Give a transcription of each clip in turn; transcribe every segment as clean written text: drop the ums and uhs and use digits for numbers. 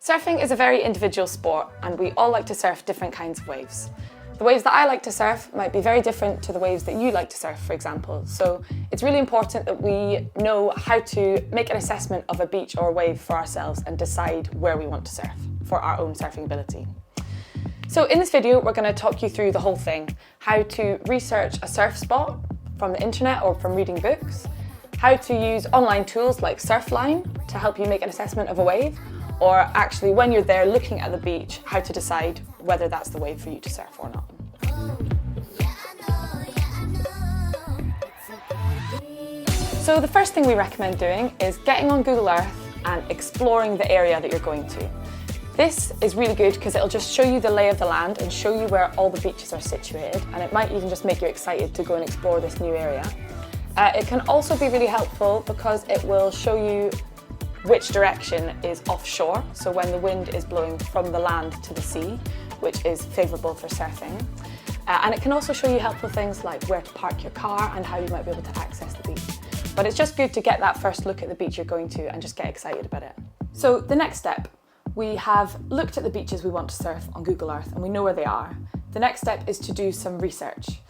Surfing is a very individual sport and we all like to surf different kinds of waves. The waves that I like to surf might be very different to the waves that you like to surf, for example. So it's really important that we know how to make an assessment of a beach or a wave for ourselves and decide where we want to surf for our own surfing ability. So in this video, we're going to talk you through the whole thing, how to research a surf spot from the internet or from reading books, how to use online tools like Surfline to help you make an assessment of a wave, or actually when you're there looking at the beach, how to decide whether that's the wave for you to surf or not. So the first thing we recommend doing is getting on Google Earth and exploring the area that you're going to. This is really good because it'll just show you the lay of the land and show you where all the beaches are situated, and it might even just make you excited to go and explore this new area. It can also be really helpful because it will show you which direction is offshore, so when the wind is blowing from the land to the sea, which is favourable for surfing. And it can also show you helpful things like where to park your car and how you might be able to access the beach. But it's just good to get that first look at the beach you're going to and just get excited about it. So the next step, we have looked at the beaches we want to surf on Google Earth and we know where they are. The next step is to do some research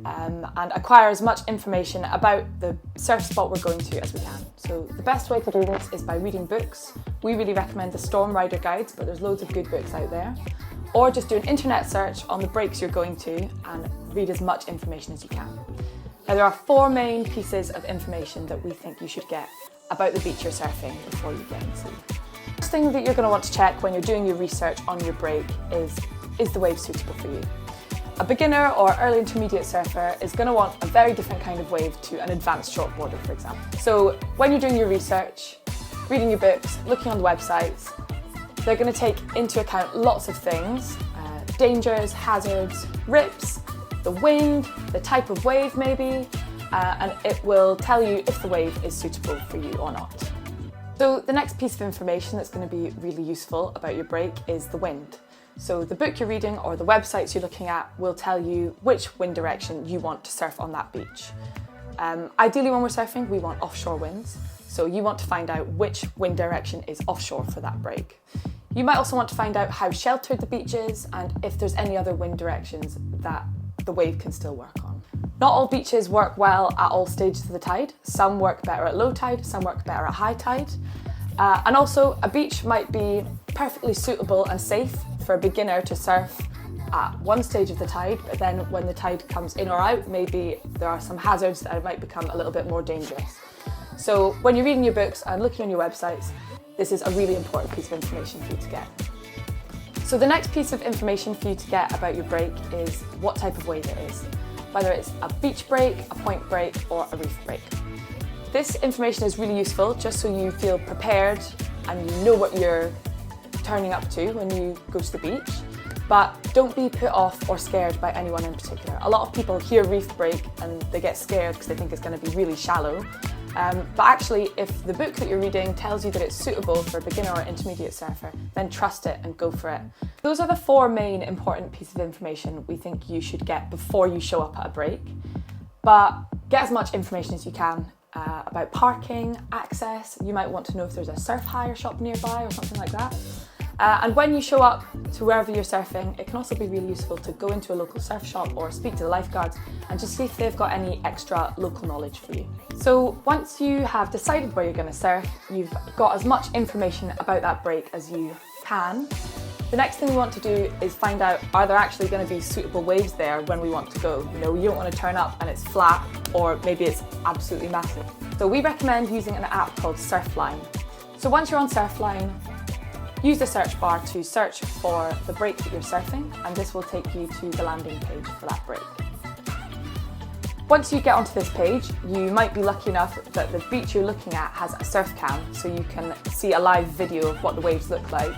and acquire as much information about the surf spot we're going to as we can. So the best way to do this is by reading books. We really recommend the Storm Rider guides, but there's loads of good books out there. Or just do an internet search on the breaks you're going to and read as much information as you can. Now there are 4 main pieces of information that we think you should get about the beach you're surfing before you get in the sea. The first thing that you're going to want to check when you're doing your research on your break is the wave suitable for you? A beginner or early intermediate surfer is going to want a very different kind of wave to an advanced shortboarder, for example. So when you're doing your research, reading your books, looking on the websites, they're going to take into account lots of things, dangers, hazards, rips, the wind, the type of wave maybe, and it will tell you if the wave is suitable for you or not. So the next piece of information that's going to be really useful about your break is the wind. So the book you're reading or the websites you're looking at will tell you which wind direction you want to surf on that beach. Ideally when we're surfing, we want offshore winds. So you want to find out which wind direction is offshore for that break. You might also want to find out how sheltered the beach is and if there's any other wind directions that the wave can still work on. Not all beaches work well at all stages of the tide. Some work better at low tide, some work better at high tide. And also a beach might be perfectly suitable and safe for a beginner to surf at one stage of the tide, but then when the tide comes in or out, maybe there are some hazards that it might become a little bit more dangerous. So when you're reading your books and looking on your websites, this is a really important piece of information for you to get. So the next piece of information for you to get about your break is what type of wave it is, whether it's a beach break, a point break, or a reef break. This information is really useful just so you feel prepared and you know what you're turning up to when you go to the beach, but don't be put off or scared by anyone in particular. A lot of people hear reef break and they get scared because they think it's going to be really shallow, but actually if the book that you're reading tells you that it's suitable for a beginner or intermediate surfer, then trust it and go for it. Those are the 4 main important pieces of information we think you should get before you show up at a break, but get as much information as you can about parking, access. You might want to know if there's a surf hire shop nearby or something like that. And when you show up to wherever you're surfing, it can also be really useful to go into a local surf shop or speak to the lifeguards and just see if they've got any extra local knowledge for you. So once you have decided where you're going to surf, you've got as much information about that break as you can. The next thing we want to do is find out, are there actually going to be suitable waves there when we want to go? You know, you don't want to turn up and it's flat, or maybe it's absolutely massive. So we recommend using an app called Surfline. So once you're on Surfline, use the search bar to search for the break that you're surfing, and this will take you to the landing page for that break. Once you get onto this page, you might be lucky enough that the beach you're looking at has a surf cam, so you can see a live video of what the waves look like.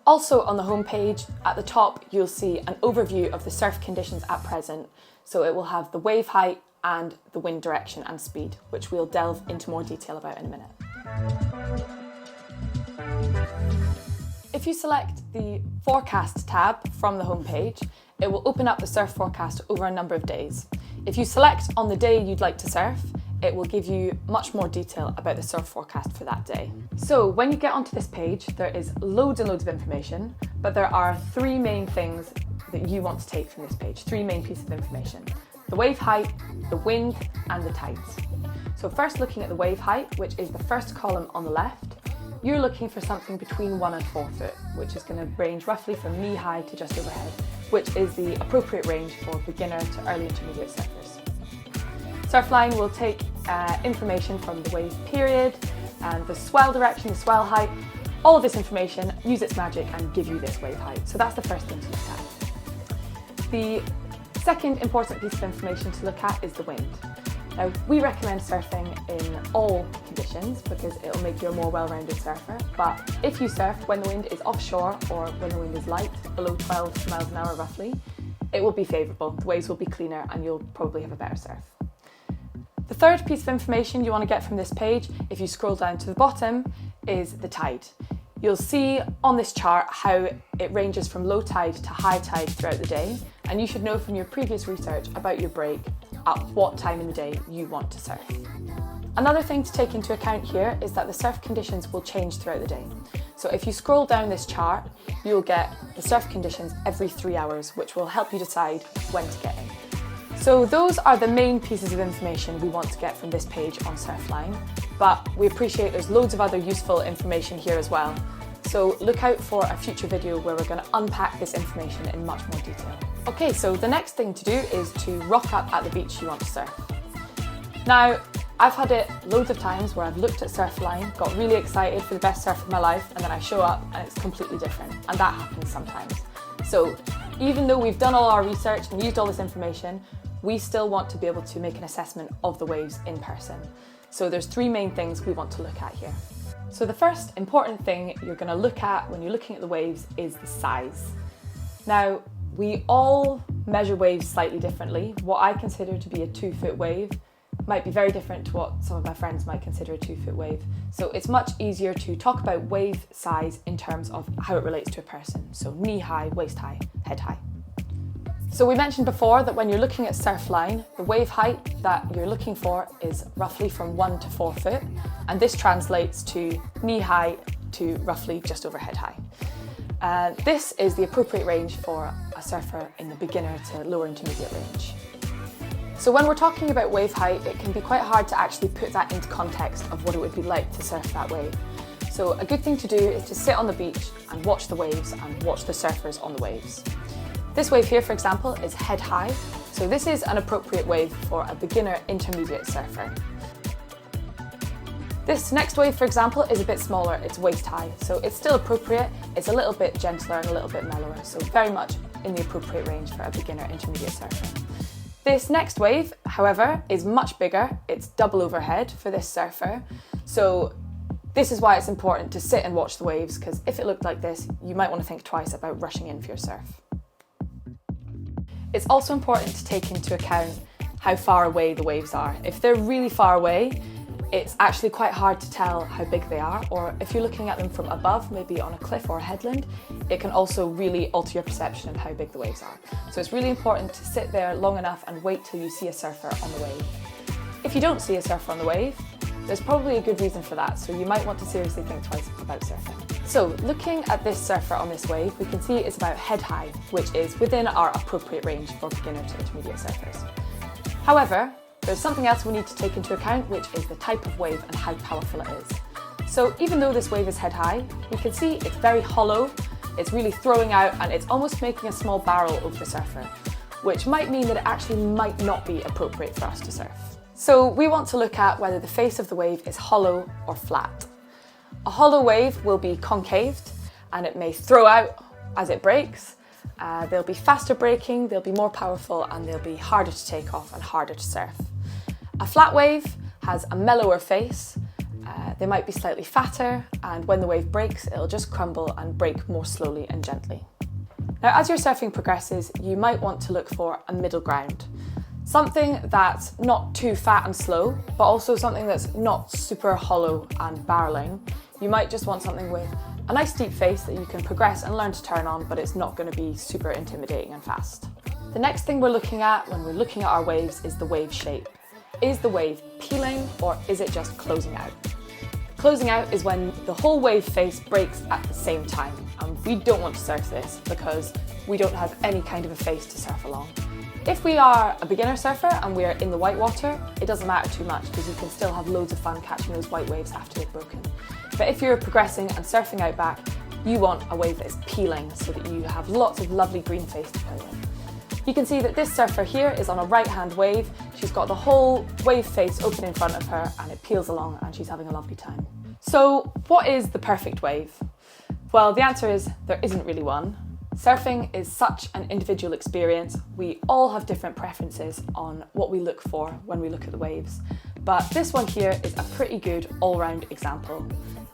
Also on the home page, at the top, you'll see an overview of the surf conditions at present. So it will have the wave height and the wind direction and speed, which we'll delve into more detail about in a minute. If you select the Forecast tab from the homepage, it will open up the surf forecast over a number of days. If you select on the day you'd like to surf, it will give you much more detail about the surf forecast for that day. So when you get onto this page, there is loads and loads of information, but there are three main things that you want to take from this page, three main pieces of information: the wave height, the wind, and the tides. So first, looking at the wave height, which is the first column on the left, you're looking for something between 1 and 4 foot, which is going to range roughly from knee high to just overhead, which is the appropriate range for beginner to early intermediate surfers. Surfline will take information from the wave period and the swell direction, the swell height, all of this information, use its magic and give you this wave height. So that's the first thing to look at. The second important piece of information to look at is the wind. Now, we recommend surfing in all conditions because it'll make you a more well-rounded surfer, but if you surf when the wind is offshore or when the wind is light, below 12 miles an hour roughly, it will be favourable, the waves will be cleaner and you'll probably have a better surf. The third piece of information you want to get from this page, if you scroll down to the bottom, is the tide. You'll see on this chart how it ranges from low tide to high tide throughout the day, and you should know from your previous research about your break at what time in the day you want to surf. Another thing to take into account here is that the surf conditions will change throughout the day. So if you scroll down this chart, you'll get the surf conditions every 3 hours, which will help you decide when to get in. So those are the main pieces of information we want to get from this page on Surfline, but we appreciate there's loads of other useful information here as well. So look out for a future video where we're going to unpack this information in much more detail. Okay, so the next thing to do is to rock up at the beach you want to surf. Now, I've had it loads of times where I've looked at Surfline, got really excited for the best surf of my life, and then I show up and it's completely different, and that happens sometimes. So even though we've done all our research and used all this information, we still want to be able to make an assessment of the waves in person. So there's three main things we want to look at here. So the first important thing you're going to look at when you're looking at the waves is the size. Now, we all measure waves slightly differently. What I consider to be a 2 foot wave might be very different to what some of my friends might consider a 2 foot wave. So it's much easier to talk about wave size in terms of how it relates to a person. So knee high, waist high, head high. So we mentioned before that when you're looking at Surfline, the wave height that you're looking for is roughly from 1 to 4 foot, and this translates to knee high to roughly just over head high. This is the appropriate range for a surfer in the beginner to lower intermediate range. So when we're talking about wave height, it can be quite hard to actually put that into context of what it would be like to surf that wave. So a good thing to do is to sit on the beach and watch the waves and watch the surfers on the waves. This wave here, for example, is head high, so this is an appropriate wave for a beginner intermediate surfer. This next wave, for example, is a bit smaller, it's waist high, so it's still appropriate, it's a little bit gentler and a little bit mellower, so very much in the appropriate range for a beginner intermediate surfer. This next wave, however, is much bigger, it's double overhead for this surfer, so this is why it's important to sit and watch the waves, because if it looked like this, you might want to think twice about rushing in for your surf. It's also important to take into account how far away the waves are. If they're really far away, it's actually quite hard to tell how big they are, or if you're looking at them from above, maybe on a cliff or a headland, it can also really alter your perception of how big the waves are. So it's really important to sit there long enough and wait till you see a surfer on the wave. If you don't see a surfer on the wave, there's probably a good reason for that, so you might want to seriously think twice about surfing. So looking at this surfer on this wave, we can see it's about head high, which is within our appropriate range for beginner to intermediate surfers. However, there's something else we need to take into account, which is the type of wave and how powerful it is. So even though this wave is head high, we can see it's very hollow, it's really throwing out, and it's almost making a small barrel over the surfer, which might mean that it actually might not be appropriate for us to surf. So we want to look at whether the face of the wave is hollow or flat. A hollow wave will be concaved and it may throw out as it breaks. They'll be faster breaking, they'll be more powerful, and they'll be harder to take off and harder to surf. A flat wave has a mellower face, they might be slightly fatter, and when the wave breaks, it'll just crumble and break more slowly and gently. Now, as your surfing progresses, you might want to look for a middle ground. Something that's not too fat and slow, but also something that's not super hollow and barreling. You might just want something with a nice deep face that you can progress and learn to turn on, but it's not going to be super intimidating and fast. The next thing we're looking at when we're looking at our waves is the wave shape. Is the wave peeling or is it just closing out? Closing out is when the whole wave face breaks at the same time, and we don't want to surf this because we don't have any kind of a face to surf along. If we are a beginner surfer and we're in the whitewater, it doesn't matter too much because you can still have loads of fun catching those white waves after they've broken. But if you're progressing and surfing out back, you want a wave that is peeling so that you have lots of lovely green face to play with. You can see that this surfer here is on a right-hand wave. She's got the whole wave face open in front of her and it peels along and she's having a lovely time. So what is the perfect wave? Well, the answer is there isn't really one. Surfing is such an individual experience. We all have different preferences on what we look for when we look at the waves. But this one here is a pretty good all-round example.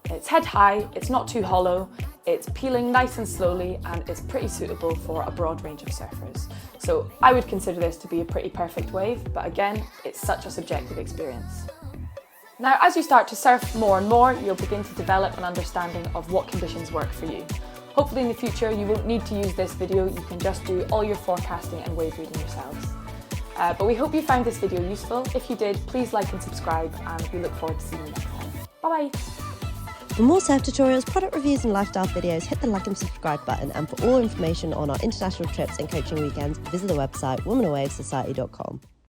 It's head high, it's not too hollow, it's peeling nice and slowly, and it's pretty suitable for a broad range of surfers. So I would consider this to be a pretty perfect wave, but again, it's such a subjective experience. Now, as you start to surf more and more, you'll begin to develop an understanding of what conditions work for you. Hopefully in the future, you won't need to use this video, you can just do all your forecasting and wave reading yourselves. But we hope you found this video useful. If you did, please like and subscribe, and we look forward to seeing you next time. Bye bye! For more surf tutorials, product reviews and lifestyle videos, hit the like and subscribe button, and for all information on our international trips and coaching weekends, visit the website womanawavesociety.com.